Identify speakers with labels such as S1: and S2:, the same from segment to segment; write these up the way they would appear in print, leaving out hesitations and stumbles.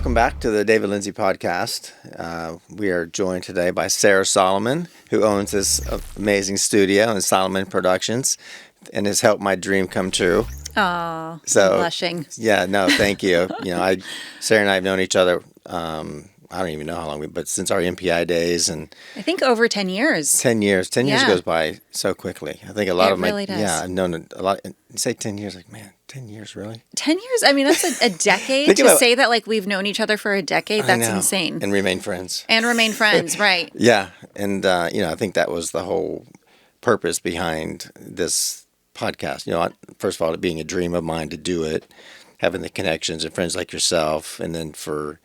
S1: welcome back to the David Lindsey Podcast. We are joined today by Sarah Soliman, who owns this amazing studio in Soliman Productions and has helped my dream come true.
S2: Oh,
S1: So,
S2: I'm blushing.
S1: Yeah, no, thank you. Sarah and I have known each other, I don't even know how long, but since our MPI days, and
S2: I think over 10 years.
S1: 10 years. 10 years
S2: Yeah.
S1: goes by so quickly. I think a lot
S2: It
S1: of my,
S2: really does.
S1: yeah, I've known a lot. You say 10 years, like, man, 10 years, really?
S2: 10 years? I mean, that's a decade.
S1: Think
S2: To
S1: about-
S2: say that like we've known each other for a decade,
S1: I
S2: that's
S1: know.
S2: insane.
S1: And remain friends.
S2: And remain friends, right.
S1: Yeah, and I think that was the whole purpose behind this podcast. First of all, it being a dream of mine to do it, having the connections and friends like yourself, and then for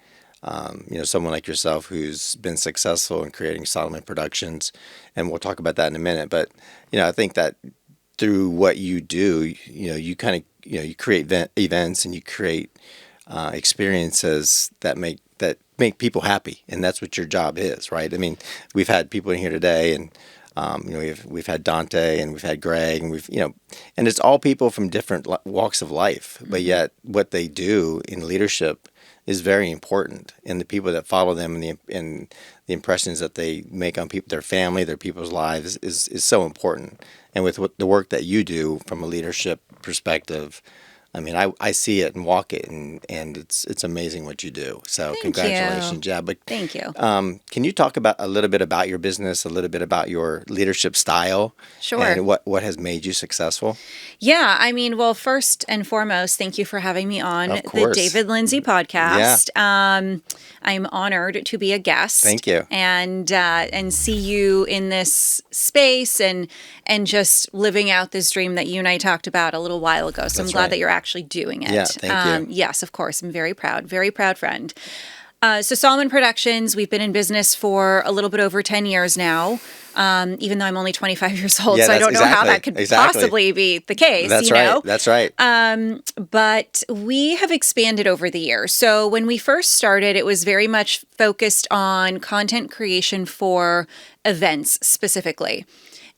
S1: someone like yourself who's been successful in creating Soliman Productions, and we'll talk about that in a minute. But I think that through what you do, you kind of you create events and you create experiences that make people happy, and that's what your job is, right? I mean, we've had people in here today, and we've had Dante and we've had Greg, and and it's all people from different walks of life, but yet what they do in leadership is very important, and the people that follow them and the impressions that they make on people, their family, their people's lives is so important. And with the work that you do from a leadership perspective, I mean, I see it and walk it, and it's amazing what you do. So
S2: Thank
S1: congratulations,
S2: you.
S1: yeah. But
S2: Thank you.
S1: can you talk about a little bit about your business, a little bit about your leadership style,
S2: Sure.
S1: and what has made you successful?
S2: Yeah, I mean, well, first and foremost, thank you for having me on
S1: Of
S2: the
S1: course.
S2: David Lindsey Podcast. I'm honored to be a guest.
S1: Thank you.
S2: And see you in this space and just living out this dream that you and I talked about a little while ago. So I'm
S1: That's
S2: glad
S1: right.
S2: that you're actually doing it.
S1: Yeah, thank you.
S2: Yes, of course. I'm very proud friend. So Soliman Productions, we've been in business for a little bit over 10 years now, even though I'm only 25 years old,
S1: Yeah,
S2: so I don't know how that could
S1: exactly.
S2: possibly be the case.
S1: That's right. That's right.
S2: But we have expanded over the years. So when we first started, it was very much focused on content creation for events specifically.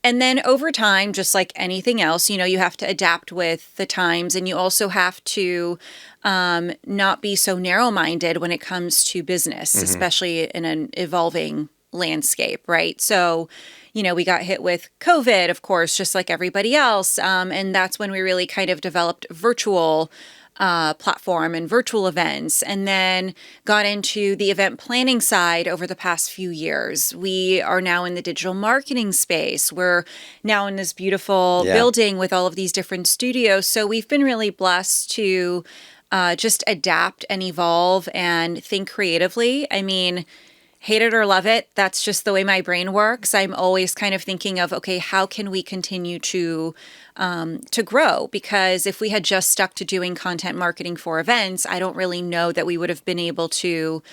S2: And then over time, just like anything else, you have to adapt with the times, and you also have to not be so narrow-minded when it comes to business, especially in an evolving landscape, right? So, we got hit with COVID, of course, just like everybody else. And that's when we really kind of developed virtual platform and virtual events, and then got into the event planning side over the past few years. We are now in the digital marketing space. We're now in this beautiful building with all of these different studios. So we've been really blessed to just adapt and evolve and think creatively. I mean, hate it or love it, that's just the way my brain works. I'm always kind of thinking of, okay, how can we continue to grow? Because if we had just stuck to doing content marketing for events, I don't really know that we would have been able to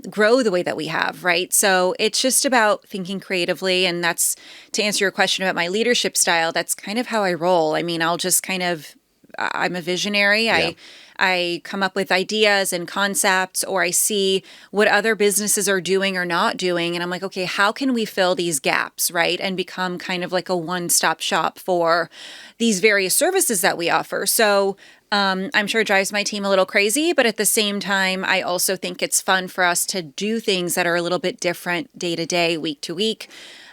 S2: grow the way that we have, right? So it's just about thinking creatively. And that's, to answer your question about my leadership style, that's kind of how I roll. I mean, I'm a visionary.
S1: Yeah.
S2: I come up with ideas and concepts, or I see what other businesses are doing or not doing. And I'm like, okay, how can we fill these gaps, right? And become kind of like a one-stop shop for these various services that we offer. So I'm sure it drives my team a little crazy, but at the same time, I also think it's fun for us to do things that are a little bit different day to day, week to week,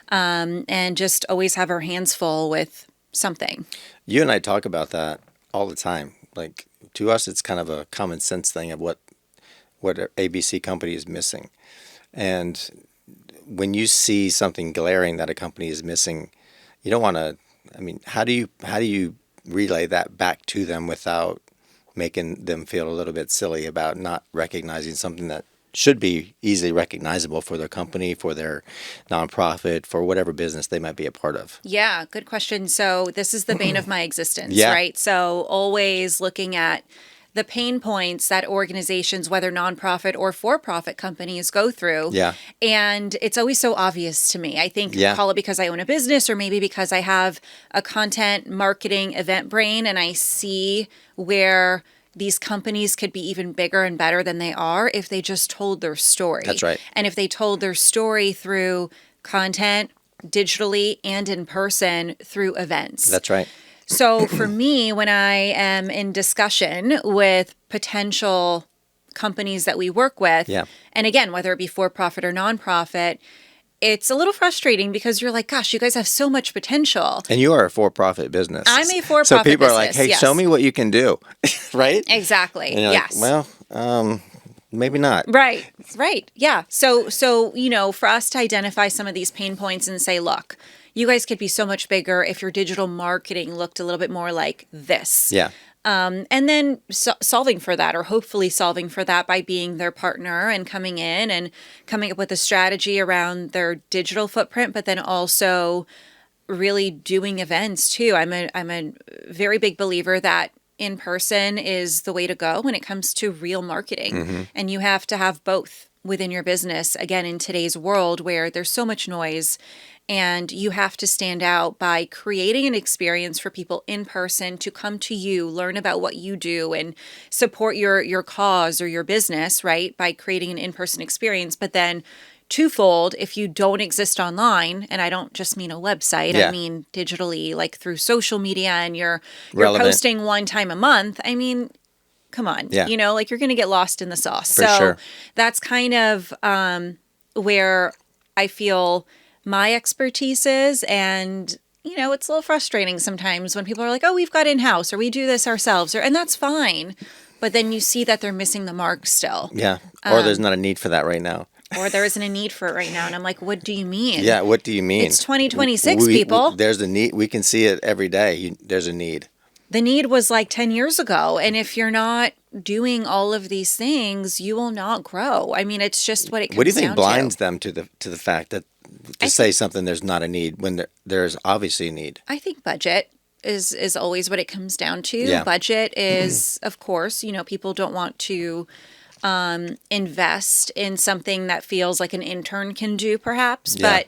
S2: and just always have our hands full with something.
S1: You and I talk about that all the time. Like, to us, it's kind of a common sense thing of what an ABC company is missing. And when you see something glaring that a company is missing, you don't want to, I mean, how do you relay that back to them without making them feel a little bit silly about not recognizing something that should be easily recognizable for their company, for their nonprofit, for whatever business they might be a part of?
S2: Yeah, good question. So this is the bane of my existence,
S1: Yeah.
S2: right? So always looking at the pain points that organizations, whether nonprofit or for-profit companies, go through.
S1: Yeah.
S2: And it's always so obvious to me. I think
S1: Yeah.
S2: call it because I own a business, or maybe because I have a content marketing event brain, and I see where these companies could be even bigger and better than they are if they just told their story.
S1: That's right.
S2: And if they told their story through content, digitally, and in person through events.
S1: That's right.
S2: So for me, when I am in discussion with potential companies that we work with.
S1: Yeah.
S2: And again, whether it be for-profit or nonprofit, it's a little frustrating because you're like, gosh, you guys have so much potential.
S1: And you are a for-profit business.
S2: I'm a for-profit
S1: So people
S2: business,
S1: are like, hey,
S2: yes.
S1: show me what you can do, right?
S2: Exactly.
S1: And you're
S2: Yes.
S1: like, well, maybe not.
S2: Right. Yeah. So, for us to identify some of these pain points and say, look, you guys could be so much bigger if your digital marketing looked a little bit more like this.
S1: Yeah.
S2: And then solving for that, or hopefully solving for that by being their partner and coming in and coming up with a strategy around their digital footprint, but then also really doing events too. I'm a very big believer that in person is the way to go when it comes to real marketing. And you have to have both within your business, again, in today's world where there's so much noise. And you have to stand out by creating an experience for people in person to come to you, learn about what you do, and support your cause or your business, right? By creating an in-person experience. But then twofold, if you don't exist online, and I don't just mean a website,
S1: Yeah.
S2: I mean digitally, like through social media, and you're
S1: Relevant.
S2: posting one time a month. I mean, come on,
S1: Yeah.
S2: like you're going to get lost in the sauce.
S1: For sure.
S2: That's kind of where I feel my expertise is. And, it's a little frustrating sometimes when people are like, oh, we've got in-house, or we do this ourselves, and that's fine. But then you see that they're missing the mark still.
S1: Yeah. Or there's not a need for that right now.
S2: Or there isn't a need for it right now. And I'm like, what do you mean?
S1: Yeah. What do you mean?
S2: It's 2026, people.
S1: There's a need. We can see it every day. There's a need.
S2: The need was like 10 years ago. And if you're not doing all of these things, you will not grow. I mean, it's just what it comes down to.
S1: What do you think blinds them to the fact that say something there's not a need when there's obviously a need?
S2: I think budget is always what it comes down to.
S1: Yeah.
S2: Budget is, of course, people don't want to invest in something that feels like an intern can do, perhaps,
S1: Yeah.
S2: but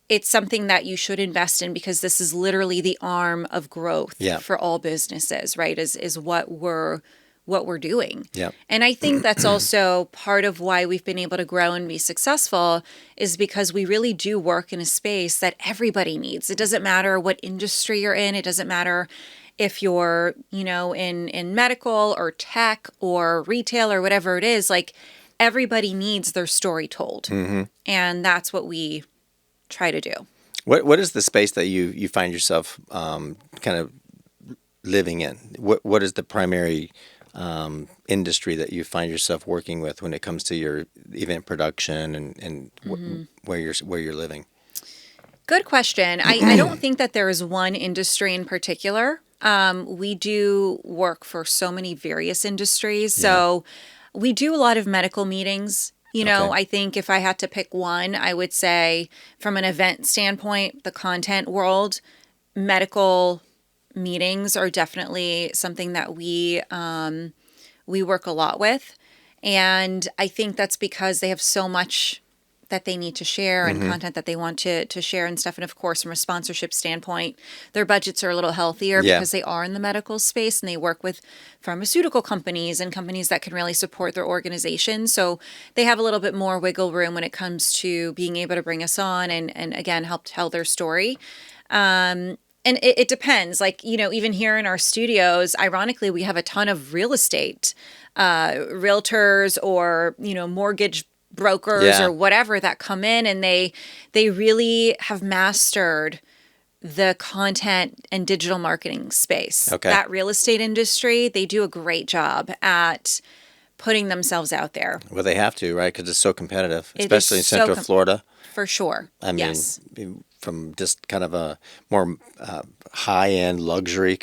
S2: it's something that you should invest in because this is literally the arm of growth
S1: Yeah.
S2: for all businesses, right? Is what we're doing.
S1: Yeah.
S2: And I think that's also part of why we've been able to grow and be successful is because we really do work in a space that everybody needs. It doesn't matter what industry you're in. It doesn't matter if you're, in medical or tech or retail or whatever it is. Like everybody needs their story told. And that's what we try to do.
S1: What is the space that you find yourself kind of living in? What is the primary industry that you find yourself working with when it comes to your event production and where you're living?
S2: Good question. I don't think that there is one industry in particular. We do work for so many various industries. So we do a lot of medical meetings.
S1: Okay.
S2: I think if I had to pick one, I would say from an event standpoint, the content world, medical meetings are definitely something that we work a lot with. And I think that's because they have so much that they need to share and content that they want to share and stuff. And of course, from a sponsorship standpoint, their budgets are a little healthier because they are in the medical space and they work with pharmaceutical companies and companies that can really support their organization. So they have a little bit more wiggle room when it comes to being able to bring us on and again, help tell their story. And it depends. Like, even here in our studios, ironically, we have a ton of real estate realtors or, mortgage brokers or whatever that come in and they really have mastered the content and digital marketing space.
S1: Okay.
S2: That real estate industry, they do a great job at putting themselves out there.
S1: Well, they have to, right? Because it's so competitive,
S2: It is
S1: especially in
S2: so
S1: Central Florida.
S2: For sure.
S1: I mean,
S2: yes.
S1: from just kind of a more high-end luxury,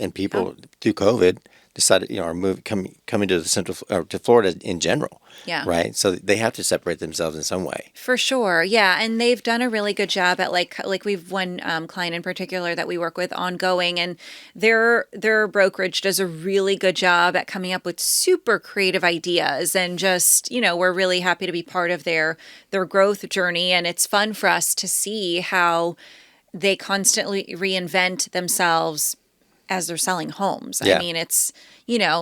S1: and people through COVID decided, are coming to the to Florida in general.
S2: Yeah.
S1: Right. So they have to separate themselves in some way.
S2: For sure. Yeah. And they've done a really good job at like we've one client in particular that we work with ongoing, and their brokerage does a really good job at coming up with super creative ideas, and just, we're really happy to be part of their growth journey. And it's fun for us to see how they constantly reinvent themselves as they're selling homes.
S1: Yeah.
S2: I mean, it's,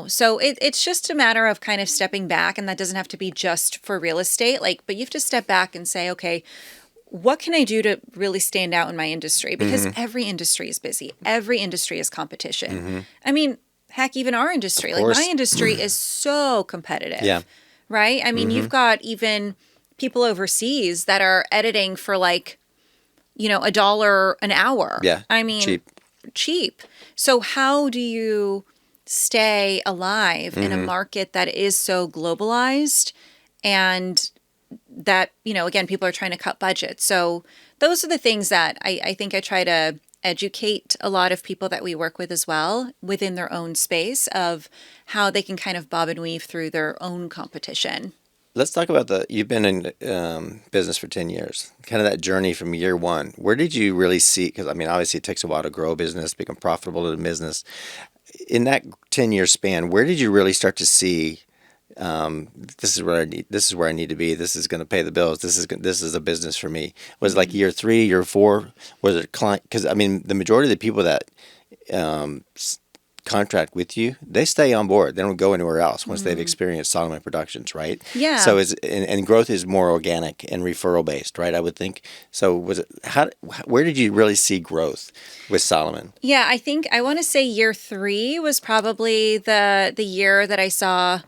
S2: so it's just a matter of kind of stepping back, and that doesn't have to be just for real estate, but you have to step back and say, okay, what can I do to really stand out in my industry? Because every industry is busy. Every industry is competition. I mean, heck, even our industry.
S1: Of
S2: Like my
S1: course.
S2: industry is so competitive.
S1: Yeah.
S2: Right? I mean, you've got even people overseas that are editing for like, $1 an hour.
S1: Yeah.
S2: I mean, cheap. So how do you stay alive in a market that is so globalized and that, again, people are trying to cut budgets. So those are the things that I think I try to educate a lot of people that we work with as well within their own space of how they can kind of bob and weave through their own competition.
S1: Let's talk about you've been in business for 10 years, kind of that journey from year one. Where did you really see, because I mean, obviously it takes a while to grow a business, become profitable in a business. In that 10-year span, where did you really start to see, this is where I need to be. This is going to pay the bills. This is a business for me. Was it like year 3, year 4? Was it client? Because I mean, the majority of the people that contract with you, they stay on board. They don't go anywhere else once they've experienced Soliman Productions, right?
S2: Yeah.
S1: So and growth is more organic and referral based, right? I would think. So where did you really see growth with Soliman?
S2: Yeah, I think I want to say year 3 was probably the year that I saw,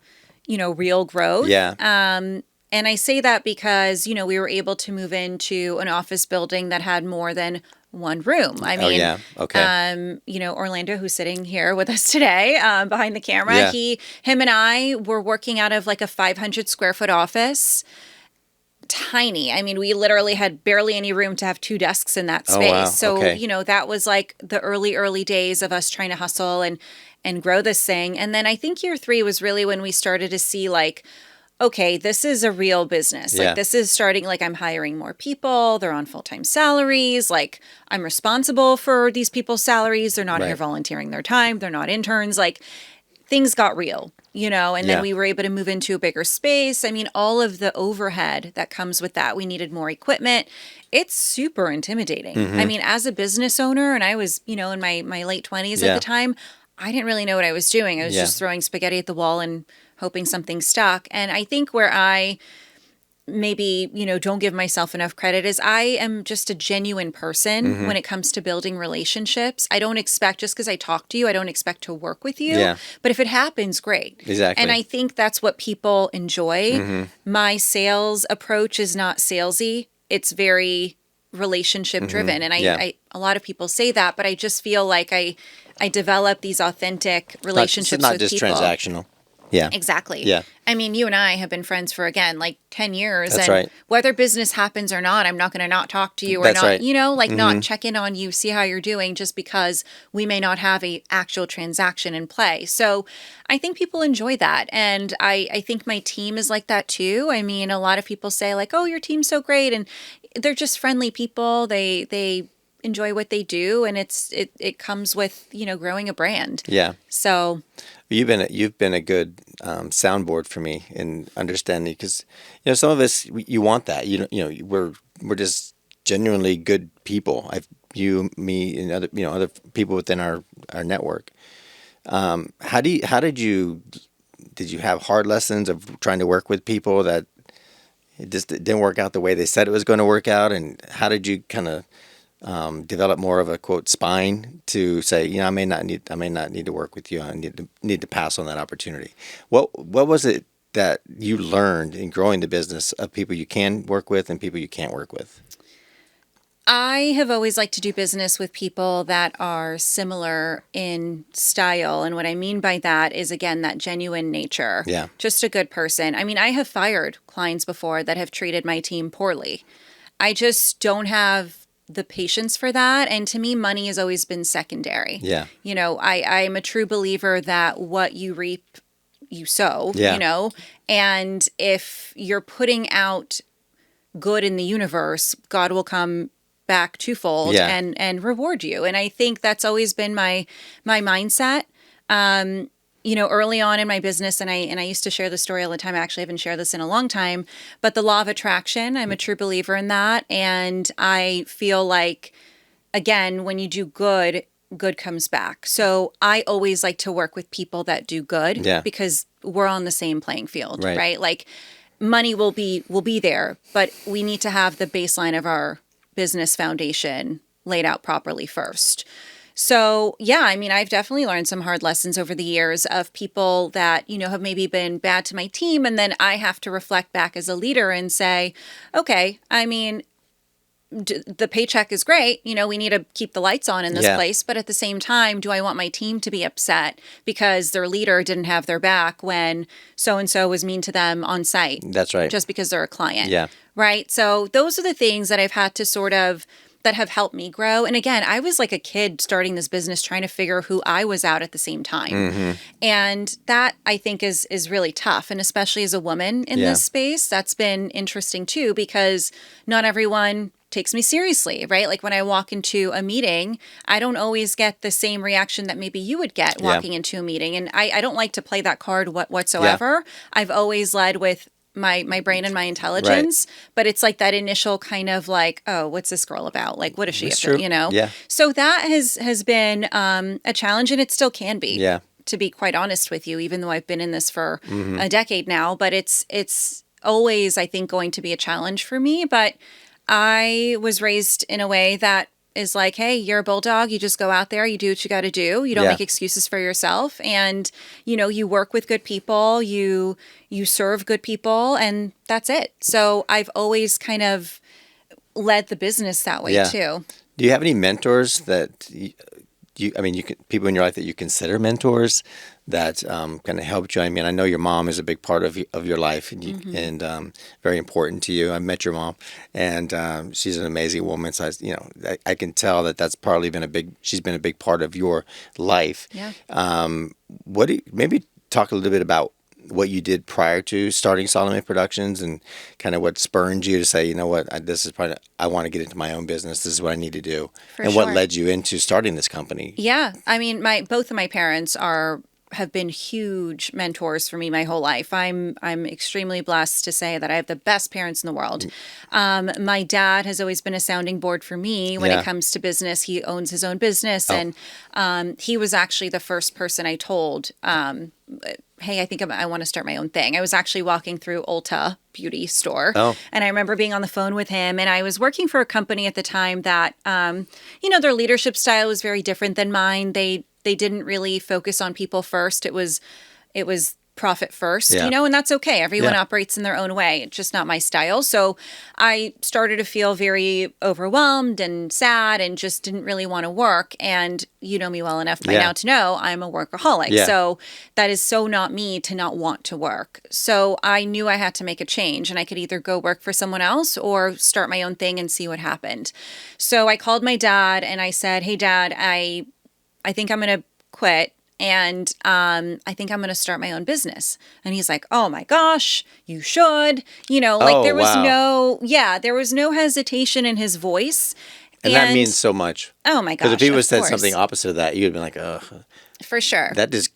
S2: real growth.
S1: Yeah.
S2: And I say that because, we were able to move into an office building that had more than one room. I mean,
S1: yeah. Okay.
S2: Orlando, who's sitting here with us today behind the camera,
S1: Yeah.
S2: him and I were working out of like a 500 square foot office. Tiny. I mean, we literally had barely any room to have 2 desks in that space.
S1: Oh, wow.
S2: So,
S1: Okay.
S2: that was like the early days of us trying to hustle and grow this thing. And then I think year 3 was really when we started to see like, okay, this is a real business.
S1: Yeah.
S2: Like this is starting, like I'm hiring more people. They're on full-time salaries. Like I'm responsible for these people's salaries. They're not
S1: Right.
S2: here volunteering their time. They're not interns. Like things got real, and
S1: Yeah.
S2: then we were able to move into a bigger space. I mean, all of the overhead that comes with that. We needed more equipment. It's super intimidating. I mean, as a business owner, and I was, in my late 20s at
S1: Yeah.
S2: the time, I didn't really know what I was doing. I was
S1: Yeah.
S2: just throwing spaghetti at the wall and hoping something stuck. And I think where I maybe, don't give myself enough credit is I am just a genuine person when it comes to building relationships. I don't expect, just because I talk to you, I don't expect to work with you.
S1: Yeah.
S2: But if it happens, great.
S1: Exactly.
S2: And I think that's what people enjoy. My sales approach is not salesy. It's very relationship driven. And
S1: Yeah.
S2: I a lot of people say that, but I just feel like I develop these authentic relationships
S1: not
S2: with
S1: just
S2: people.
S1: transactional. Yeah.
S2: Exactly.
S1: Yeah.
S2: I mean, you and I have been friends for, again, like 10 years.
S1: That's
S2: and
S1: right.
S2: whether business happens or not, I'm not going to not talk to you or
S1: That's
S2: not,
S1: right.
S2: not check in on you, see how you're doing just because we may not have a actual transaction in play. So I think people enjoy that. And I think my team is like that too. I mean, a lot of people say like, oh, your team's so great. And they're just friendly people. They enjoy what they do, and it comes with growing a brand.
S1: Yeah.
S2: So
S1: You've been a good soundboard for me in understanding, because some of us, you want that, we're just genuinely good people. You, me, and other people within our network. Did you have hard lessons of trying to work with people that it just didn't work out the way they said it was going to work out, and how did you kind of develop more of a quote spine to say, I may not need to work with you. I need to pass on that opportunity. What was it that you learned in growing the business of people you can work with and people you can't work with?
S2: I have always liked to do business with people that are similar in style. And what I mean by that is, again, that genuine nature.
S1: Yeah.
S2: Just a good person. I mean, I have fired clients before that have treated my team poorly. I just don't have the patience for that. And to me, money has always been secondary.
S1: Yeah.
S2: I'm a true believer that what you reap, you sow,
S1: Yeah.
S2: And if you're putting out good in the universe, God will come back twofold
S1: Yeah.
S2: and reward you. And I think that's always been my mindset. Early on in my business, and I used to share the story all the time. I actually haven't shared this in a long time, but the law of attraction, I'm a true believer in that. And I feel like, again, when you do good comes back. So I always like to work with people that do good,
S1: Yeah.
S2: because we're on the same playing field,
S1: Right.
S2: right? Like money will be there, but we need to have the baseline of our business foundation laid out properly first. So, yeah, I mean, I've definitely learned some hard lessons over the years of people that, have maybe been bad to my team. And then I have to reflect back as a leader and say, okay, I mean, the paycheck is great. We need to keep the lights on in this
S1: Yeah.
S2: place. But at the same time, do I want my team to be upset because their leader didn't have their back when so-and-so was mean to them on site?
S1: That's right.
S2: Just because they're a client.
S1: Yeah.
S2: Right. So those are the things that I've had to that have helped me grow. And again, I was like a kid starting this business, trying to figure who I was out at the same time.
S1: Mm-hmm.
S2: And that I think is really tough. And especially as a woman in this space, that's been interesting too, because not everyone takes me seriously, right? Like when I walk into a meeting, I don't always get the same reaction that maybe you would get walking into a meeting. And I don't like to play that card whatsoever. Yeah. I've always led with my brain and my intelligence, but it's like that initial kind of like, oh, what's this girl about? Like, what is she after,
S1: Yeah.
S2: So that has been a challenge, and it still can be, to be quite honest with you, even though I've been in this for a decade now, but it's always, I think, going to be a challenge for me. But I was raised in a way that is like, hey, you're a bulldog. You just go out there, you do what you got to do. You don't make excuses for yourself. And, you work with good people, you serve good people, and that's it. So I've always kind of led the business that way too.
S1: Do you have any mentors that people in your life that you consider mentors that kind of helped you? I mean, I know your mom is a big part of your life and very important to you. I met your mom, and she's an amazing woman. So I can tell that's probably she's been a big part of your life.
S2: Yeah.
S1: Maybe talk a little bit about what you did prior to starting Soliman Productions and kind of what spurred you to say, you know what, I want to get into my own business. This is what I need to do. What led you into starting this company?
S2: Yeah. I mean, both of my parents have been huge mentors for me my whole life. I'm extremely blessed to say that I have the best parents in the world. My dad has always been a sounding board for me when it comes to business. He owns his own business, and he was actually the first person I told, hey, I think I want to start my own thing. I was actually walking through Ulta beauty store. And I remember being on the phone with him, and I was working for a company at the time that, their leadership style was very different than mine. They didn't really focus on people first. It was profit first, and that's okay. Everyone operates in their own way. It's just not my style. So I started to feel very overwhelmed and sad and just didn't really want to work. And you know me well enough by now to know I'm a workaholic. Yeah. So that is so not me to not want to work. So I knew I had to make a change, and I could either go work for someone else or start my own thing and see what happened. So I called my dad and I said, hey, Dad, I think I'm going to quit. And I think I'm going to start my own business. And he's like, oh my gosh, you should. There was no hesitation in his voice.
S1: And that means so much.
S2: Oh my gosh.
S1: Because if he was said something opposite of that, you'd been like, ugh.
S2: For sure.
S1: That just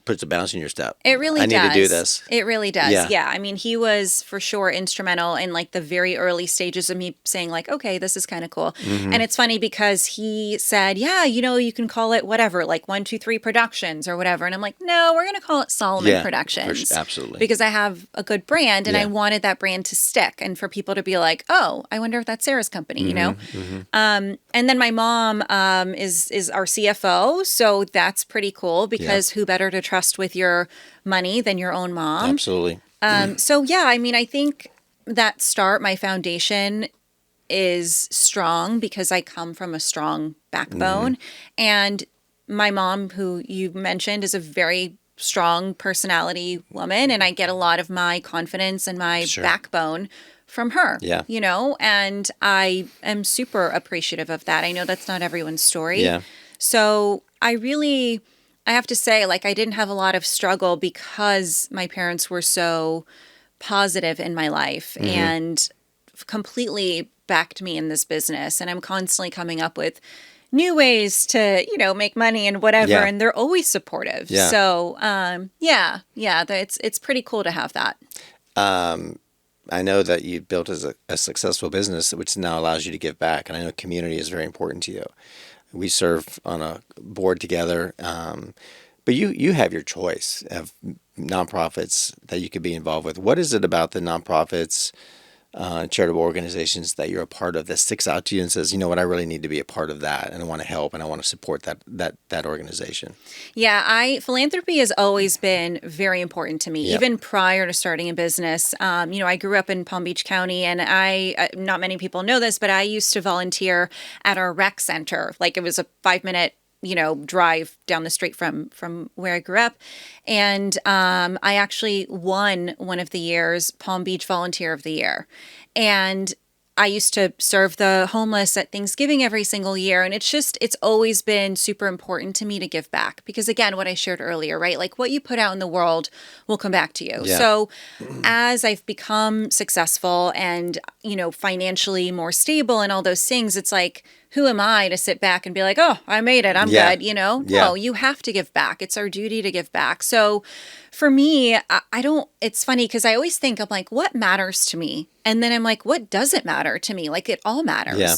S1: puts a bounce in your step.
S2: It really does.
S1: I need to do this.
S2: It really does. Yeah. I mean, he was for sure instrumental in like the very early stages of me saying like, okay, this is kind of cool. Mm-hmm. And it's funny because he said, yeah, you can call it whatever, like 123 Productions or whatever. And I'm like, no, we're going to call it Soliman Productions.
S1: Absolutely.
S2: Because I have a good brand, and I wanted that brand to stick and for people to be like, oh, I wonder if that's Sarah's company, Mm-hmm. And then my mom is our CFO. So that's pretty cool because who better to trust with your money than your own mom?
S1: Absolutely.
S2: So yeah, I mean, I think that my foundation is strong because I come from a strong backbone. And my mom, who you mentioned, is a very strong personality woman, and I get a lot of my confidence and my backbone from her. Yeah. And I am super appreciative of that. I know that's not everyone's story. Yeah. So I have to say, like, I didn't have a lot of struggle because my parents were so positive in my life and completely backed me in this business. And I'm constantly coming up with new ways to, make money and whatever. Yeah. And they're always supportive. Yeah. So, it's pretty cool to have that.
S1: I know that you built a successful business, which now allows you to give back. And I know community is very important to you. We serve on a board together, but you have your choice of nonprofits that you could be involved with. What is it about the nonprofits charitable organizations that you're a part of that sticks out to you and says, you know what, I really need to be a part of that, and I want to help, and I want to support that organization?
S2: Yeah, philanthropy has always been very important to me,
S1: Yep.
S2: even prior to starting a business. I grew up in Palm Beach County, and not many people know this, but I used to volunteer at our rec center. Like, it was a 5-minute drive down the street from where I grew up. And I actually won one of the years Palm Beach Volunteer of the Year. And I used to serve the homeless at Thanksgiving every single year. And it's always been super important to me to give back. Because again, what I shared earlier, right? Like, what you put out in the world will come back to you.
S1: Yeah.
S2: So as I've become successful and, financially more stable and all those things, it's like, who am I to sit back and be like, oh, I made it, I'm
S1: Yeah.
S2: good,
S1: Yeah.
S2: No, you have to give back. It's our duty to give back. So for me, I don't, it's funny because I always think, I'm like, what matters to me? And then I'm like, what doesn't matter to me? Like, it all matters.
S1: Yeah.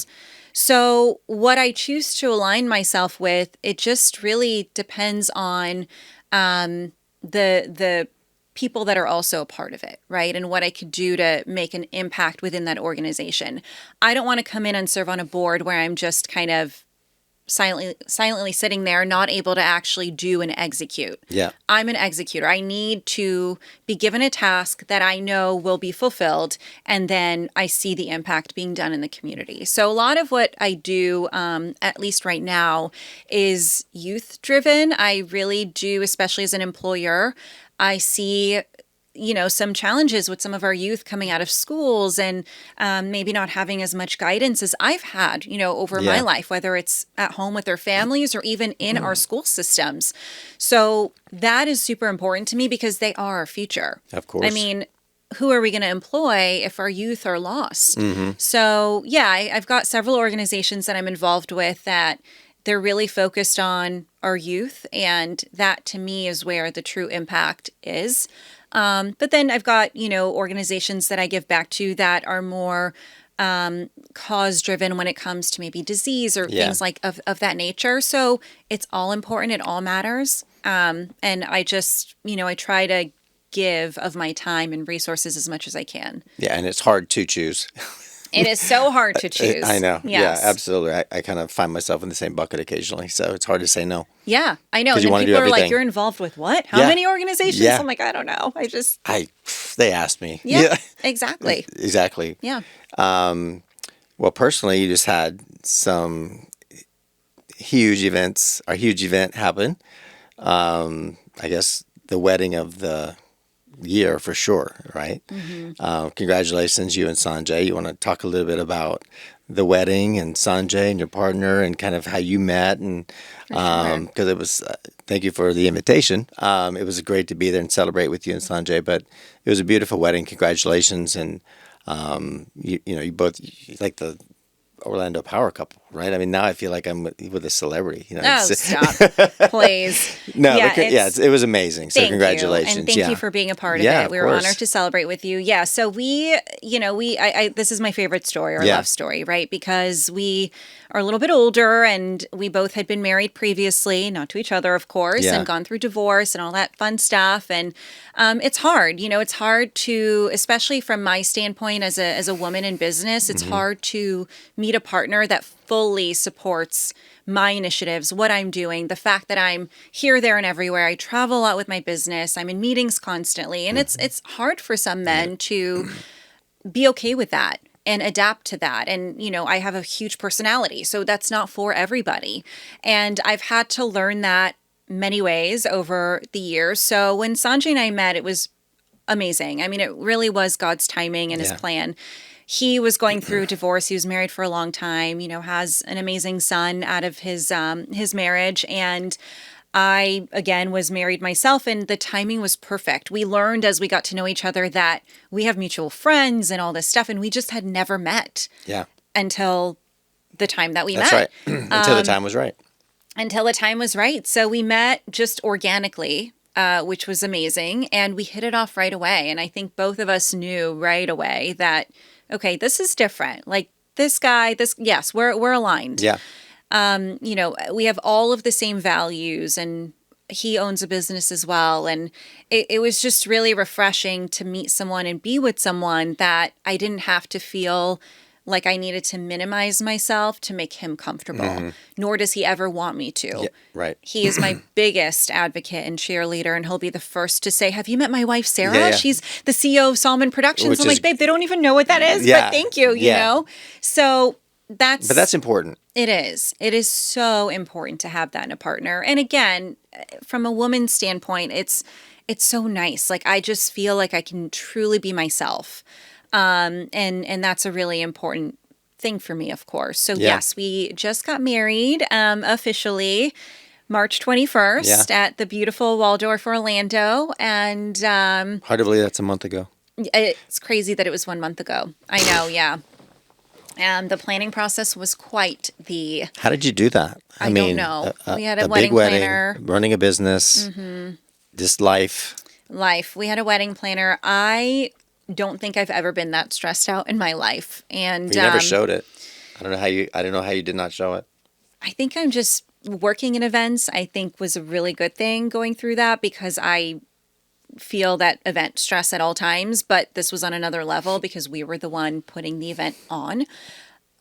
S2: So what I choose to align myself with, it just really depends on the people that are also a part of it, right? And what I could do to make an impact within that organization. I don't want to come in and serve on a board where I'm just kind of silently sitting there, not able to actually do and execute.
S1: Yeah.
S2: I'm an executor. I need to be given a task that I know will be fulfilled, and then I see the impact being done in the community. So a lot of what I do, at least right now, is youth driven. I really do, especially as an employer. I see, some challenges with some of our youth coming out of schools and maybe not having as much guidance as I've had, over my
S1: Yeah.
S2: life, whether it's at home with their families or even in our school systems. So that is super important to me because they are our future.
S1: Of course.
S2: I mean, who are we going to employ if our youth are lost?
S1: Mm-hmm.
S2: So, yeah, I've got several organizations that I'm involved with that they're really focused on our youth, and that to me is where the true impact is. But then I've got, organizations that I give back to that are more cause driven when it comes to maybe disease or
S1: Yeah.
S2: things like of that nature. So it's all important. It all matters. And I just, I try to give of my time and resources as much as I can.
S1: Yeah, and it's hard to choose.
S2: It is so hard to choose.
S1: I know.
S2: Yes.
S1: Yeah, absolutely. I kind of find myself in the same bucket occasionally, so it's hard to say no.
S2: Yeah, I know.
S1: 'Cause
S2: And
S1: you
S2: then
S1: wanna do
S2: people are like,
S1: everything.
S2: you're involved with what? How
S1: Yeah.
S2: many organizations?
S1: Yeah.
S2: I'm like, I don't know.
S1: They asked me.
S2: Yeah, exactly.
S1: Exactly.
S2: Yeah.
S1: Well, personally, you just had some huge event happen. I guess the wedding of the year for sure, right?
S2: Mm-hmm.
S1: Congratulations, you and Sanjay. You want to talk a little bit about the wedding and Sanjay and your partner and kind of how you met, and because it was, thank you for the invitation. It was great to be there and celebrate with you and Sanjay, but it was a beautiful wedding. Congratulations. And you both like the Orlando power couple, right? I mean, now I feel like I'm with a celebrity.
S2: Oh, stop, please.
S1: No,
S2: Yeah,
S1: it was amazing. So
S2: Thank
S1: congratulations.
S2: you. And thank you for being a part of
S1: Yeah,
S2: it.
S1: of
S2: We were
S1: course.
S2: honored to celebrate with you. Yeah. So this is my favorite story or
S1: Yeah.
S2: love story, right? Because we are a little bit older and we both had been married previously, not to each other, of course,
S1: Yeah.
S2: and gone through divorce and all that fun stuff. And it's hard, it's hard to, especially from my standpoint as a woman in business, it's hard to meet a partner that fully supports my initiatives, what I'm doing, the fact that I'm here, there, and everywhere. I travel a lot with my business. I'm in meetings constantly. And it's hard for some men to be okay with that and adapt to that. And, I have a huge personality, so that's not for everybody. And I've had to learn that many ways over the years. So when Sanjay and I met, it was amazing. I mean, it really was God's timing and his
S1: Yeah.
S2: plan. He was going through divorce. He was married for a long time, has an amazing son out of his marriage. And I, again, was married myself, and the timing was perfect. We learned as we got to know each other that we have mutual friends and all this stuff, and we just had never met
S1: Yeah,
S2: until the time that we
S1: that's
S2: met.
S1: right. Until the time was right.
S2: Until the time was right. So we met just organically, which was amazing, and we hit it off right away. And I think both of us knew right away that, okay, this is different. Like this guy, yes, we're aligned.
S1: Yeah.
S2: We have all of the same values and he owns a business as well. And it was just really refreshing to meet someone and be with someone that I didn't have to feel like I needed to minimize myself to make him comfortable, nor does he ever want me to.
S1: Yeah, right.
S2: He is my biggest advocate and cheerleader, and he'll be the first to say, have you met my wife, Sarah?
S1: Yeah.
S2: She's the CEO of Soliman Productions.
S1: Which
S2: I'm
S1: is-
S2: like, babe, they don't even know what that is,
S1: Yeah.
S2: but thank you, you
S1: Yeah.
S2: know? So
S1: But that's important.
S2: it is. It is so important to have that in a partner. And again, from a woman's standpoint, it's so nice. Like, I just feel like I can truly be myself. And that's a really important thing for me, of course. So
S1: Yeah.
S2: yes, we just got married officially March 21st at the beautiful Waldorf Orlando. And
S1: Hard to believe that's a month ago.
S2: it's crazy that it was 1 month ago. I know, yeah. And the planning process was quite the...
S1: How did you do that?
S2: I don't know. We had a
S1: big
S2: wedding
S1: wedding,
S2: planner.
S1: running a business, just life.
S2: We had a wedding planner. I don't think I've ever been that stressed out in my life. And
S1: You never showed it. I don't know how you did not show it.
S2: I think I'm just working in events, I think was a really good thing going through that, because I feel that event stress at all times, but this was on another level because we were the one putting the event on.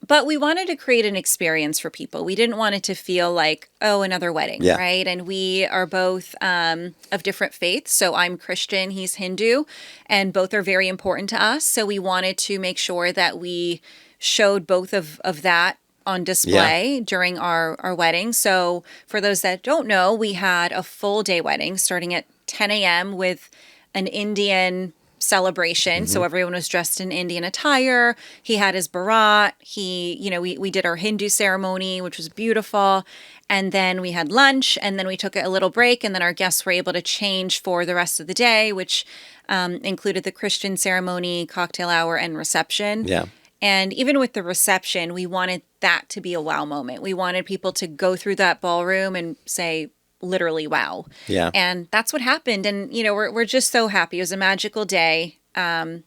S2: But we wanted to create an experience for people. We didn't want it to feel like, oh, another wedding,
S1: Yeah.
S2: right? And we are both of different faiths. So I'm Christian, he's Hindu, and both are very important to us. So we wanted to make sure that we showed both of that on display during our wedding. So for those that don't know, we had a full day wedding starting at 10 a.m. with an Indian celebration. So everyone was dressed in Indian attire. He had his barat. We did our Hindu ceremony, which was beautiful. And then we had lunch, and then we took a little break, and then our guests were able to change for the rest of the day, which included the Christian ceremony, cocktail hour, and reception.
S1: Yeah.
S2: And even with the reception, we wanted that to be a wow moment. We wanted people to go through that ballroom and say, literally, wow.
S1: Yeah.
S2: And that's what happened. And, we're just so happy. It was a magical day,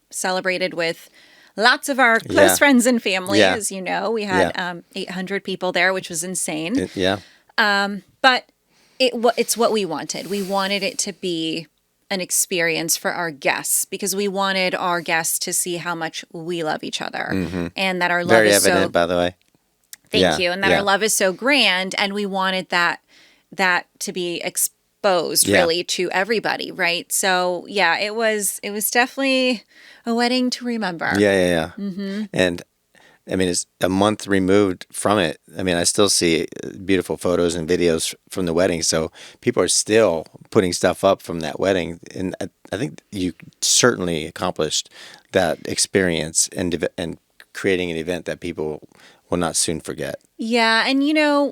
S2: celebrated with lots of our close friends and family.
S1: Yeah.
S2: As you know, we had 800 people there, which was insane.
S1: Yeah.
S2: But it's what we wanted. We wanted it to be an experience for our guests, because we wanted our guests to see how much we love each other, and that our love
S1: Very
S2: is
S1: evident, by the way.
S2: Thank you. And that our love is so grand, and we wanted that to be exposed really to everybody, right? So yeah, it was definitely a wedding to remember.
S1: Yeah. And I mean, it's a month removed from it. I mean, I still see beautiful photos and videos from the wedding. So people are still putting stuff up from that wedding. And I think you certainly accomplished that experience and creating an event that people will not soon forget.
S2: Yeah. And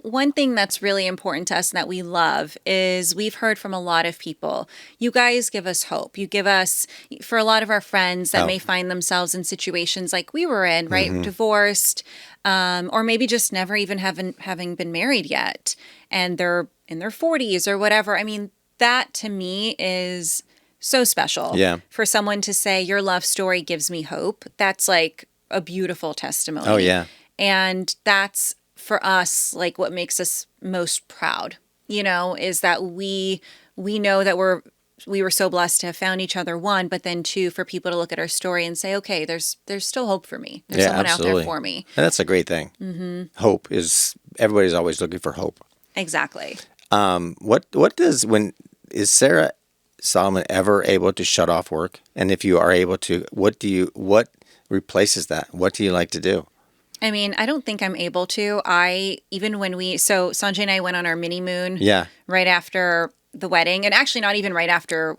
S2: one thing that's really important to us and that we love is we've heard from a lot of people. You guys give us hope. You give us, for a lot of our friends that may find themselves in situations like we were in, right? Divorced, or maybe just never even having been married yet, and they're in their 40s or whatever. I mean, that to me is so special.
S1: Yeah.
S2: For someone to say, your love story gives me hope. That's like a beautiful testimony.
S1: Oh, yeah.
S2: And that's, for us, like what makes us most proud, is that we know that we were so blessed to have found each other, one, but then two, for people to look at our story and say, okay, there's still hope for me. There's someone
S1: absolutely
S2: out there for me.
S1: And that's a great thing. Hope everybody's always looking for hope.
S2: Exactly.
S1: Is Sarah Soliman ever able to shut off work? And if you are able to, what replaces that? What do you like to do?
S2: I mean, I don't think I'm able to. So Sanjay and I went on our mini moon right after the wedding, and actually not even right after.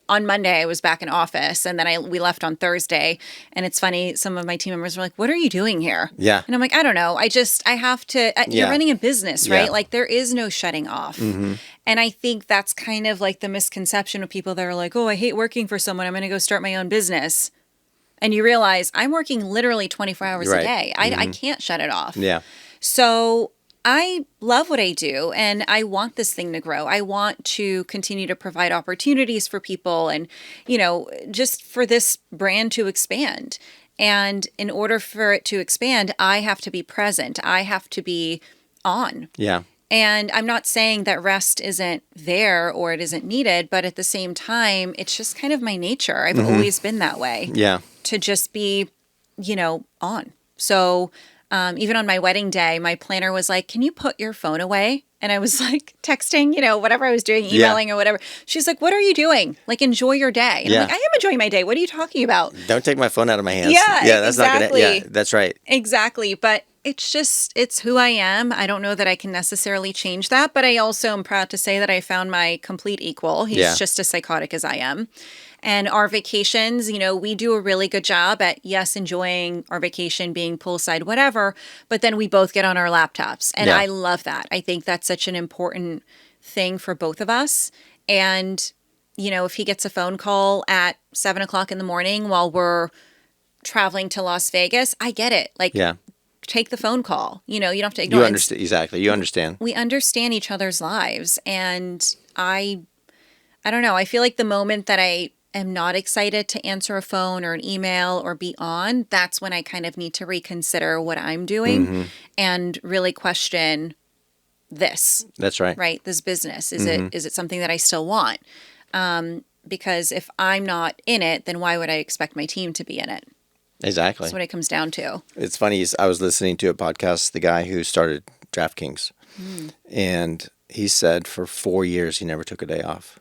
S2: On Monday, I was back in office, and then we left on Thursday. And it's funny, some of my team members were like, "What are you doing here?"
S1: Yeah.
S2: And I'm like, I don't know. I have to, you're running a business, right?
S1: Yeah.
S2: Like there is no shutting off. And I think that's kind of like the misconception of people that are like, oh, I hate working for someone. I'm going to go start my own business. And you realize I'm working literally 24 hours a day. I can't shut it off.
S1: Yeah.
S2: So I love what I do, and I want this thing to grow. I want to continue to provide opportunities for people and, just for this brand to expand. And in order for it to expand, I have to be present. I have to be on.
S1: Yeah.
S2: And I'm not saying that rest isn't there or it isn't needed, but at the same time, it's just kind of my nature. I've always been that way.
S1: Yeah.
S2: To just be, on. So even on my wedding day, my planner was like, can you put your phone away? And I was like texting, whatever I was doing, emailing or whatever. She's like, what are you doing? Like, enjoy your day. And I'm like, I am enjoying my day. What are you talking about?
S1: Don't take my phone out of my hands.
S2: Yeah,
S1: that's
S2: exactly.
S1: not gonna. Yeah, that's right.
S2: Exactly. But it's who I am. I don't know that I can necessarily change that, but I also am proud to say that I found my complete equal. He's just as psychotic as I am. And our vacations, we do a really good job at, yes, enjoying our vacation, being poolside, whatever, but then we both get on our laptops. And I love that. I think that's such an important thing for both of us. And, if he gets a phone call at 7:00 in the morning while we're traveling to Las Vegas, I get it. Like, take the phone call. You don't have to ignore it.
S1: You understand. Exactly. You understand.
S2: We understand each other's lives. And I don't know. I feel like the moment that I am not excited to answer a phone or an email or be on, that's when I kind of need to reconsider what I'm doing and really question this.
S1: That's right.
S2: Right? This business. Is it something that I still want? Because if I'm not in it, then why would I expect my team to be in it?
S1: Exactly.
S2: That's what it comes down to.
S1: It's funny. I was listening to a podcast, the guy who started DraftKings, and he said for 4 years he never took a day off.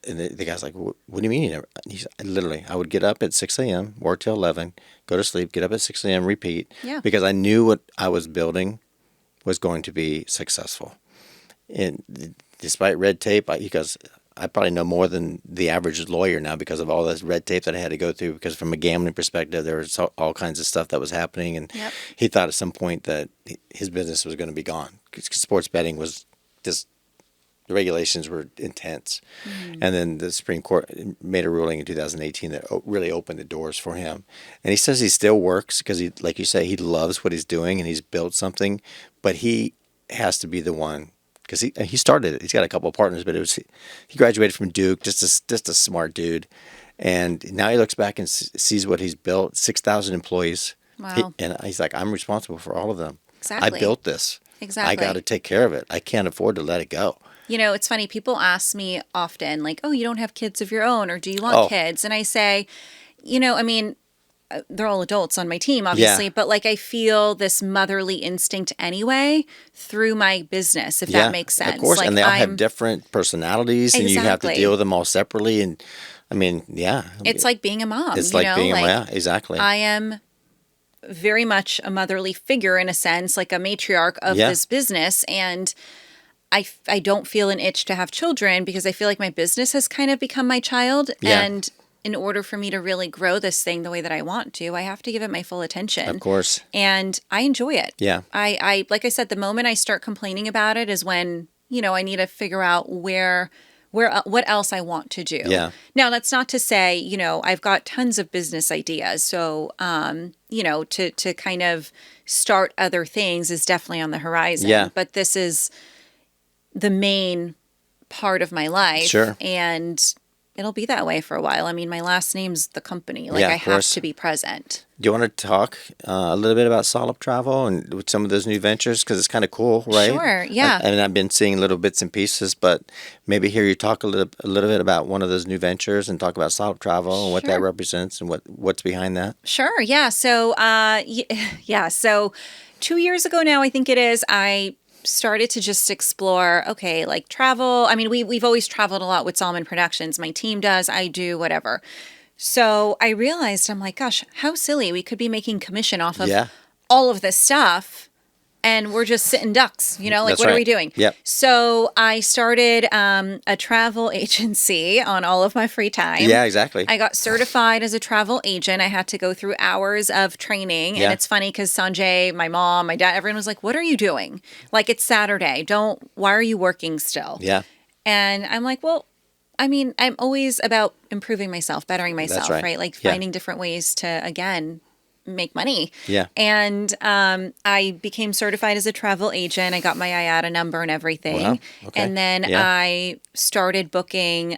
S1: And the guy's like, what do you mean you never? He's literally, I would get up at 6 a.m., work till 11, go to sleep, get up at 6 a.m., repeat.
S2: Yeah.
S1: Because I knew what I was building was going to be successful. And despite red tape, because I probably know more than the average lawyer now because of all this red tape that I had to go through. Because from a gambling perspective, there was all kinds of stuff that was happening. And he thought at some point that his business was going to be gone. Because sports betting was just, the regulations were intense. And then the Supreme Court made a ruling in 2018 that really opened the doors for him. And he says he still works because, he, like you say, he loves what he's doing and he's built something. But he has to be the one, because he started it. He's got a couple of partners, but he graduated from Duke, just a smart dude. And now he looks back and sees what he's built, 6,000 employees.
S2: Wow.
S1: And he's like, I'm responsible for all of them.
S2: Exactly.
S1: I built this.
S2: Exactly.
S1: I got to take care of it. I can't afford to let it go.
S2: It's funny. People ask me often, like, oh, you don't have kids of your own, or do you want kids? And I say, they're all adults on my team, obviously, but like I feel this motherly instinct anyway through my business, if that makes sense.
S1: Of course,
S2: like
S1: and they all have different personalities, and you have to deal with them all separately. And I mean,
S2: it's like being a mom.
S1: It's like being a mom. Exactly.
S2: I am very much a motherly figure in a sense, like a matriarch of this business, and I don't feel an itch to have children because I feel like my business has kind of become my child.
S1: Yeah.
S2: And in order for me to really grow this thing the way that I want to, I have to give it my full attention.
S1: Of course.
S2: And I enjoy it.
S1: Yeah.
S2: I like I said, the moment I start complaining about it is when, I need to figure out what else I want to do.
S1: Yeah.
S2: Now, that's not to say, I've got tons of business ideas. So, to kind of start other things is definitely on the horizon.
S1: Yeah.
S2: But this is the main part of my life.
S1: Sure.
S2: And it'll be that way for a while. I mean, my last name's the company. Like,
S1: Yeah,
S2: I
S1: of
S2: have
S1: course.
S2: to be present.
S1: Do you want to talk a little bit about Solid Travel and with some of those new ventures? Because it's kind of cool, right?
S2: Sure, yeah.
S1: And I've been seeing little bits and pieces, but maybe hear you talk a little bit about one of those new ventures and talk about Solid Travel and what that represents and what's behind that.
S2: Sure, yeah. So, So 2 years ago now, I think it is, I started to just explore, like travel. I mean, we've always traveled a lot with Soliman Productions. My team does, I do, whatever. So I realized, I'm like, gosh, how silly. We could be making commission off of all of this stuff. And we're just sitting ducks, like,
S1: That's
S2: what are
S1: right.
S2: we doing?
S1: Yep.
S2: So I started a travel agency on all of my free time.
S1: Yeah, exactly.
S2: I got certified as a travel agent. I had to go through hours of training. And it's funny because Sanjay, my mom, my dad, everyone was like, what are you doing? Like, it's Saturday. Why are you working still?
S1: Yeah.
S2: And I'm like, well, I mean, I'm always about improving myself, bettering myself,
S1: That's right.
S2: Like finding different ways to, again, make money.
S1: Yeah.
S2: And I became certified as a travel agent. I got my IATA number and everything.
S1: Wow. Okay.
S2: And then I started booking.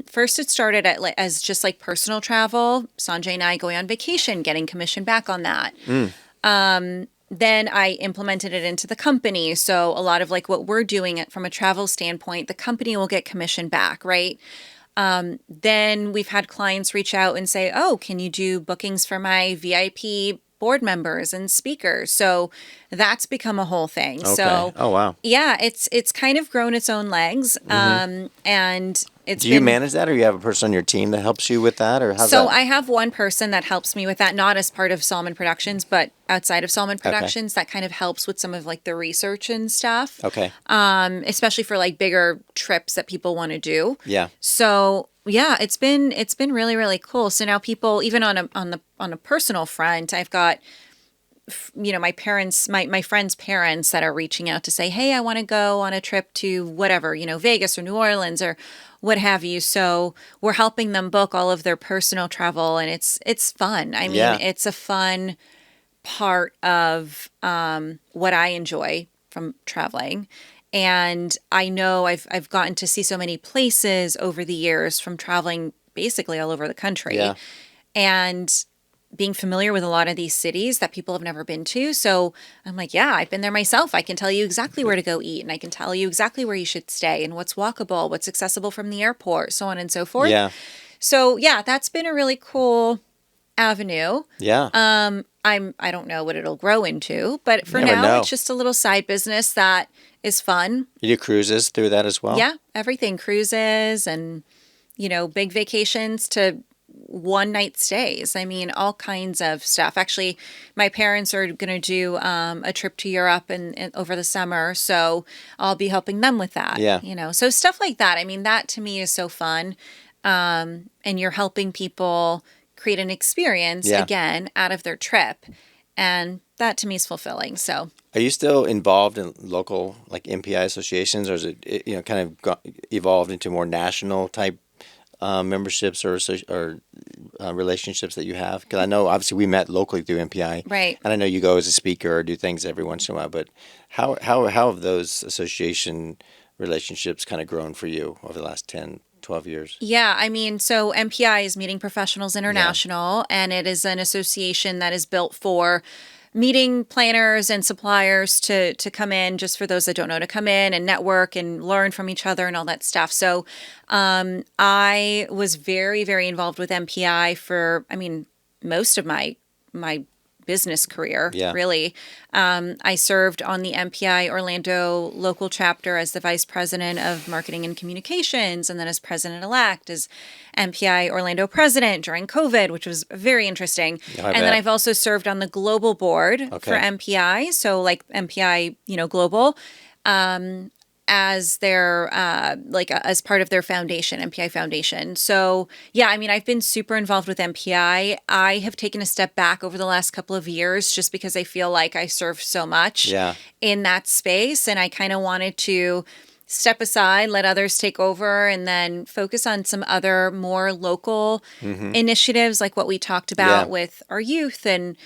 S2: First, it started as just like personal travel. Sanjay and I going on vacation, getting commission back on that. then I implemented it into the company. So a lot of like what we're doing it from a travel standpoint, the company will get commission back, right? Then we've had clients reach out and say, oh, can you do bookings for my VIP board members and speakers? So that's become a whole thing.
S1: Okay.
S2: So
S1: Oh, wow.
S2: yeah, it's kind of grown its own legs. And it's
S1: Do you
S2: been,
S1: manage that, or you have a person on your team that helps you with that, or how's
S2: so
S1: that?
S2: I have one person that helps me with that, not as part of Soliman Productions, but outside of Soliman Productions, that kind of helps with some of like the research and stuff.
S1: Okay.
S2: Especially for like bigger trips that people want to do.
S1: Yeah.
S2: So yeah, it's been really, really cool. So now people, even on a personal front, I've got, my parents, my friends' parents that are reaching out to say, hey, I want to go on a trip to whatever, Vegas or New Orleans or what have you. So we're helping them book all of their personal travel, and it's fun. I mean,
S1: Yeah.
S2: it's a fun part of what I enjoy from traveling. And I know I've gotten to see so many places over the years from traveling basically all over the country.
S1: Yeah.
S2: And being familiar with a lot of these cities that people have never been to. So I'm like, yeah, I've been there myself. I can tell you exactly where to go eat, and I can tell you exactly where you should stay and what's walkable, what's accessible from the airport, so on and so forth.
S1: Yeah.
S2: So yeah, that's been a really cool avenue.
S1: Yeah.
S2: I don't know what it'll grow into, but for
S1: Never
S2: now
S1: know.
S2: it's just a little side business that is fun.
S1: You do cruises through that as well?
S2: Yeah, everything, cruises and big vacations to one night stays. I mean, all kinds of stuff. Actually, my parents are going to do a trip to Europe and over the summer, so I'll be helping them with that.
S1: Yeah.
S2: So stuff like that. I mean, that to me is so fun. And you're helping people create an experience again out of their trip, and that to me is fulfilling. So,
S1: Are you still involved in local like MPI associations, or is it kind of evolved into more national type memberships or relationships that you have? Because I know obviously we met locally through MPI,
S2: right.
S1: and I know you go as a speaker or do things every once in a while. But how have those association relationships kind of grown for you over the last 10, 12 years?
S2: Yeah, I mean, so MPI is Meeting Professionals International, and it is an association that is built for meeting planners and suppliers to come in, just for those that don't know, to come in and network and learn from each other and all that stuff. So I was very, very involved with MPI for, most of my business career, really. I served on the MPI Orlando local chapter as the vice president of marketing and communications, and then as president-elect, as MPI Orlando president during COVID, which was very interesting. And then I've also served on the global board for MPI, so like MPI, global, as their as part of their foundation, MPI Foundation. So yeah, I've been super involved with MPI. I have taken a step back over the last couple of years just because I feel like I served so much in that space, and I kind of wanted to step aside, let others take over, and then focus on some other more local initiatives like what we talked about with our youth and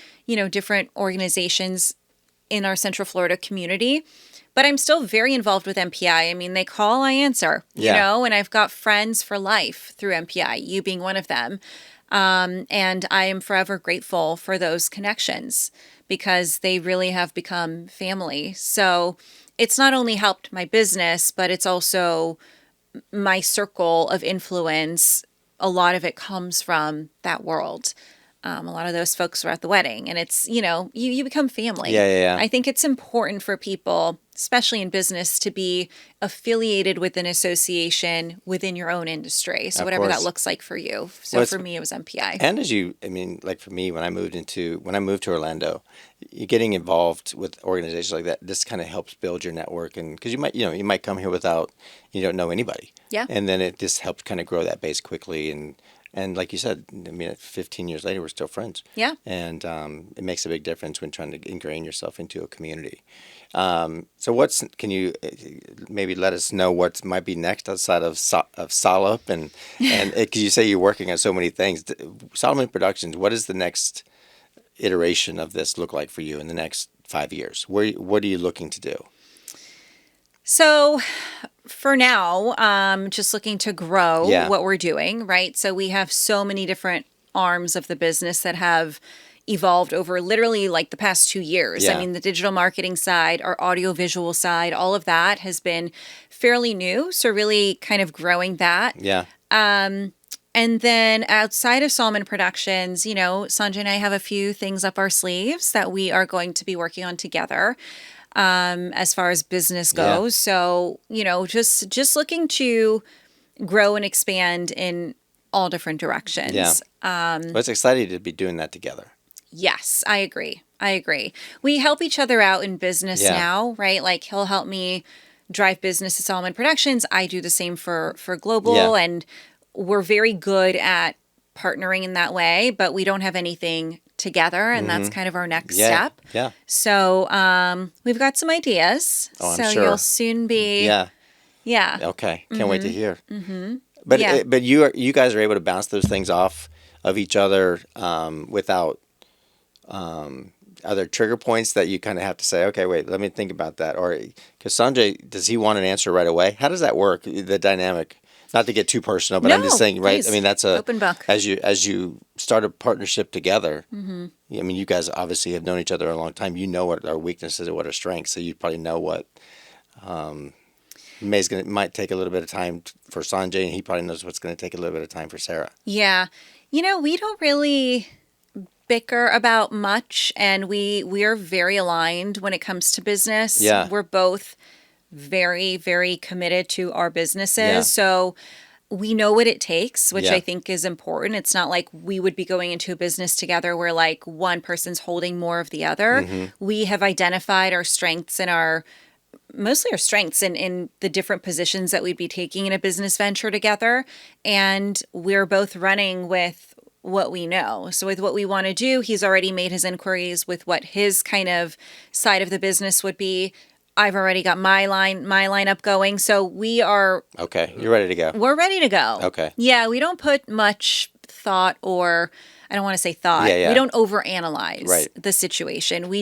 S2: different organizations in our Central Florida community. But I'm still very involved with MPI. They call, I answer, and I've got friends for life through MPI, you being one of them. And I am forever grateful for those connections because they really have become family. So it's not only helped my business, but it's also my circle of influence. A lot of it comes from that world. A lot of those folks were at the wedding, and it's, you become family.
S1: Yeah.
S2: I think it's important for people, especially in business, to be affiliated with an association within your own industry. So whatever that looks like for you. So for me, it was MPI.
S1: And like for me, when I moved to Orlando, you're getting involved with organizations like that. This kind of helps build your network, and because you might come here without, you don't know anybody.
S2: Yeah.
S1: And then it just helps kind of grow that base quickly. And like you said, 15 years later, we're still friends.
S2: Yeah.
S1: And it makes a big difference when trying to ingrain yourself into a community. So can you maybe let us know what might be next outside of Solip? And because you say you're working on so many things. Soliman Productions, what does the next iteration of this look like for you in the next 5 years? What are you looking to do?
S2: So for now, just looking to grow what we're doing, right? So we have so many different arms of the business that have, evolved over literally like the past 2 years.
S1: Yeah.
S2: I mean, the digital marketing side, our audiovisual side, all of that has been fairly new. So really kind of growing that.
S1: Yeah.
S2: And then outside of Soliman Productions, Sanjay and I have a few things up our sleeves that we are going to be working on together as far as business goes.
S1: Yeah.
S2: So, just looking to grow and expand in all different directions.
S1: Yeah. Well, it's exciting to be doing that together.
S2: Yes, I agree. We help each other out in business now, right? Like he'll help me drive business at Soliman Productions. I do the same for Global, and we're very good at partnering in that way, but we don't have anything together, and that's kind of our next step.
S1: Yeah.
S2: So we've got some ideas.
S1: Oh, I'm
S2: so
S1: sure.
S2: you'll soon be.
S1: Yeah. Okay. Can't wait to hear. But you guys are able to bounce those things off of each other without other trigger points that you kind of have to say, okay, wait, let me think about that. Or because Sanjay, does he want an answer right away? How does that work? The dynamic. Not to get too personal, but I'm just saying, right?
S2: Please.
S1: I mean, that's a
S2: open book.
S1: As you start a partnership together. I mean, you guys obviously have known each other a long time. You know what our weaknesses and what our strengths. So you probably know what might take a little bit of time for Sanjay, and he probably knows what's going to take a little bit of time for Sarah.
S2: Yeah, we don't really bicker about much, and we are very aligned when it comes to business.
S1: Yeah,
S2: we're both very, very committed to our businesses.
S1: Yeah.
S2: So we know what it takes, which
S1: Yeah.
S2: I think is important. It's not like we would be going into a business together where like one person's holding more of the other. We have identified our strengths and mostly our strengths in the different positions that we'd be taking in a business venture together. And we're both running with what we know. So with what we want to do, he's already made his inquiries with what his kind of side of the business would be. I've already got my lineup going. So we are...
S1: Okay, you're ready to go.
S2: We're ready to go.
S1: Okay.
S2: Yeah, we don't put much thought or... I don't want to say thought.
S1: Yeah.
S2: We don't overanalyze
S1: Right.
S2: the situation. We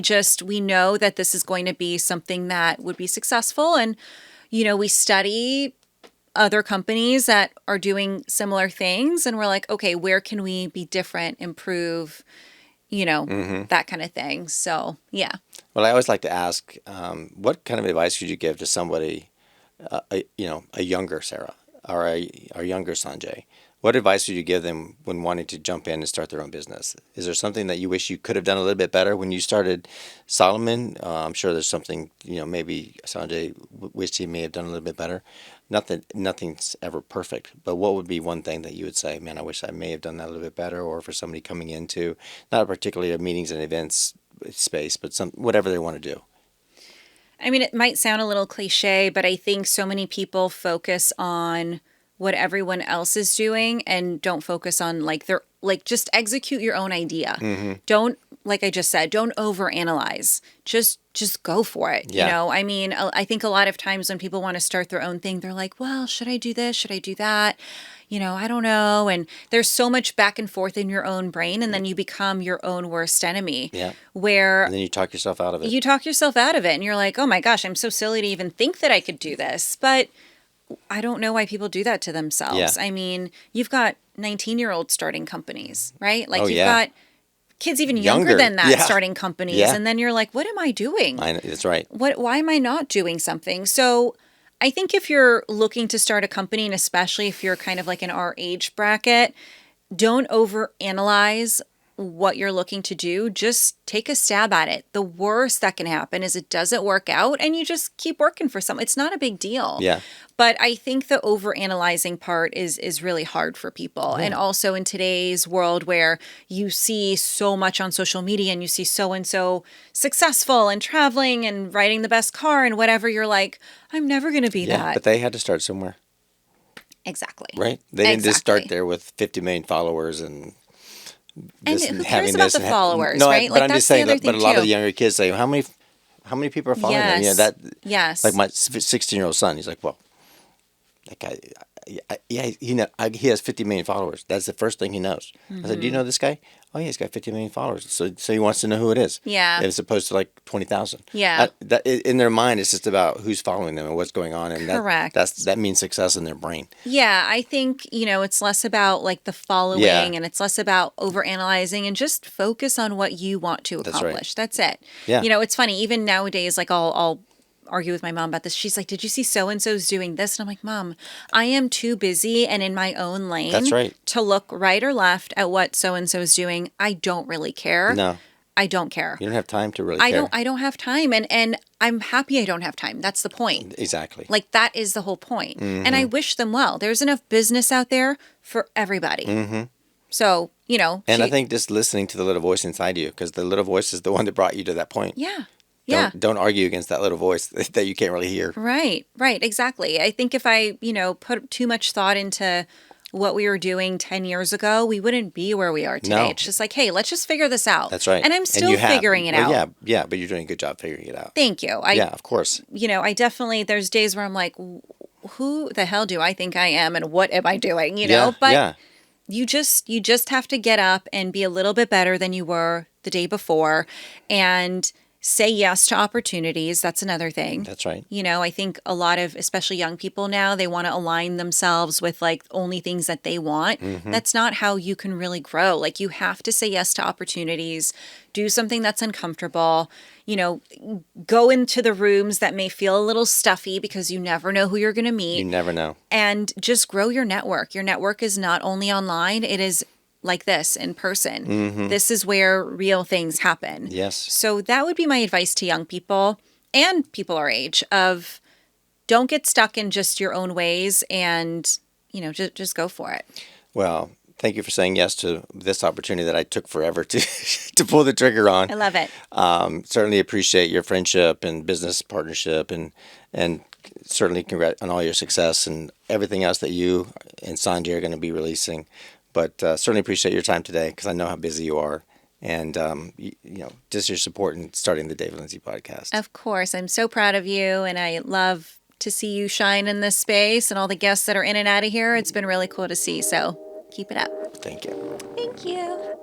S2: know that this is going to be something that would be successful. And, we study other companies that are doing similar things. And we're like, okay, where can we be different, improve, that kind of thing. So, yeah.
S1: Well, I always like to ask, what kind of advice would you give to somebody, a younger Sarah or a younger Sanjay? What advice would you give them when wanting to jump in and start their own business? Is there something that you wish you could have done a little bit better when you started Soliman? I'm sure there's something, maybe Sanjay wished he may have done a little bit better. Nothing's ever perfect, but what would be one thing that you would say, man, I wish I may have done that a little bit better, or for somebody coming into, not particularly a meetings and events space, but whatever they want to do?
S2: I mean, it might sound a little cliche, but I think so many people focus on what everyone else is doing and don't focus on just execute your own idea. Don't, like I just said, don't overanalyze. Just go for it.
S1: Yeah.
S2: I mean, I think a lot of times when people want to start their own thing, they're like, well, should I do this? Should I do that? I don't know. And there's so much back and forth in your own brain, and then you become your own worst enemy.
S1: Yeah.
S2: Where
S1: And then you talk yourself out of it.
S2: you talk yourself out of it, and you're like, oh my gosh, I'm so silly to even think that I could do this. But I don't know why people do that to themselves.
S1: Yeah.
S2: I mean, you've got 19-year-olds starting companies, right? Like you've
S1: yeah.
S2: got kids even younger than that starting companies.
S1: Yeah.
S2: And then you're like, what am I doing?
S1: That's right.
S2: Why am I not doing something? So I think if you're looking to start a company, and especially if you're kind of like in our age bracket, don't overanalyze what you're looking to do. Just take a stab at it. The worst that can happen is it doesn't work out, and you just keep working for something. It's not a big deal.
S1: Yeah.
S2: But I think the overanalyzing part is really hard for people. And also in today's world where you see so much on social media and you see so-and-so successful and traveling and riding the best car and whatever, you're like, I'm never going to be
S1: Yeah,
S2: that.
S1: but they had to start somewhere,
S2: Exactly.
S1: right? They didn't just
S2: Exactly.
S1: start there with 50 million followers and
S2: And
S1: this
S2: who
S1: and
S2: cares
S1: having
S2: about
S1: this
S2: the
S1: and
S2: followers,
S1: no,
S2: right?
S1: but I'm
S2: that's
S1: just saying
S2: the other
S1: that, but
S2: thing
S1: a lot
S2: too.
S1: of the younger kids say, how many people are following them?
S2: Yes.
S1: That
S2: Yes.
S1: like my 16-year-old son, he's like, well, that guy, yeah, he has 50 million followers. That's the first thing he knows. I said, do you know this guy? Oh, yeah, he's got 50 million followers. So he wants to know who it is.
S2: Yeah.
S1: As opposed to like 20,000.
S2: Yeah.
S1: In their mind, it's just about who's following them and what's going on. And
S2: Correct.
S1: that means success in their brain.
S2: Yeah, I think, it's less about like the following and it's less about overanalyzing and just focus on what you want to accomplish. That's it.
S1: Yeah.
S2: It's funny, even nowadays, like I'll argue with my mom about this. She's like, did you see so-and-so's doing this? And I'm like, Mom, I am too busy and in my own lane
S1: That's right.
S2: to look right or left at what so-and-so's doing. I don't really care.
S1: No.
S2: I don't care.
S1: You don't have time to really care.
S2: I don't have time. And I'm happy I don't have time. That's the point.
S1: Exactly.
S2: Like that is the whole point. And I wish them well. There's enough business out there for everybody. So,
S1: And I think just listening to the little voice inside you, because the little voice is the one that brought you to that point.
S2: Yeah. Yeah.
S1: Don't argue against that little voice that you can't really hear.
S2: Right. Exactly. I think if I, put too much thought into what we were doing 10 years ago, we wouldn't be where we are today.
S1: No.
S2: It's just like, hey, let's just figure this out.
S1: That's right.
S2: And I'm still figuring it out.
S1: Yeah, but you're doing a good job figuring it out.
S2: Thank you.
S1: Yeah, of course.
S2: I definitely, there's days where I'm like, who the hell do I think I am and what am I doing, But you just have to get up and be a little bit better than you were the day before and say yes to opportunities. That's another thing.
S1: That's right.
S2: I think a lot of, especially young people now, they want to align themselves with like only things that they want. That's not how you can really grow. Like you have to say yes to opportunities, do something that's uncomfortable, go into the rooms that may feel a little stuffy because you never know who you're going to meet.
S1: You never know.
S2: And just grow your network. Your network is not only online, it is like this in person. This is where real things happen.
S1: Yes.
S2: So that would be my advice to young people and people our age of don't get stuck in just your own ways and, just go for it.
S1: Well, thank you for saying yes to this opportunity that I took forever to to pull the trigger on.
S2: I love it.
S1: Certainly appreciate your friendship and business partnership and certainly congrats on all your success and everything else that you and Sanjay are going to be releasing. But certainly appreciate your time today because I know how busy you are and, just your support in starting the David Lindsey Podcast.
S2: Of course. I'm so proud of you and I love to see you shine in this space and all the guests that are in and out of here. It's been really cool to see. So keep it up.
S1: Thank you.
S2: Thank you.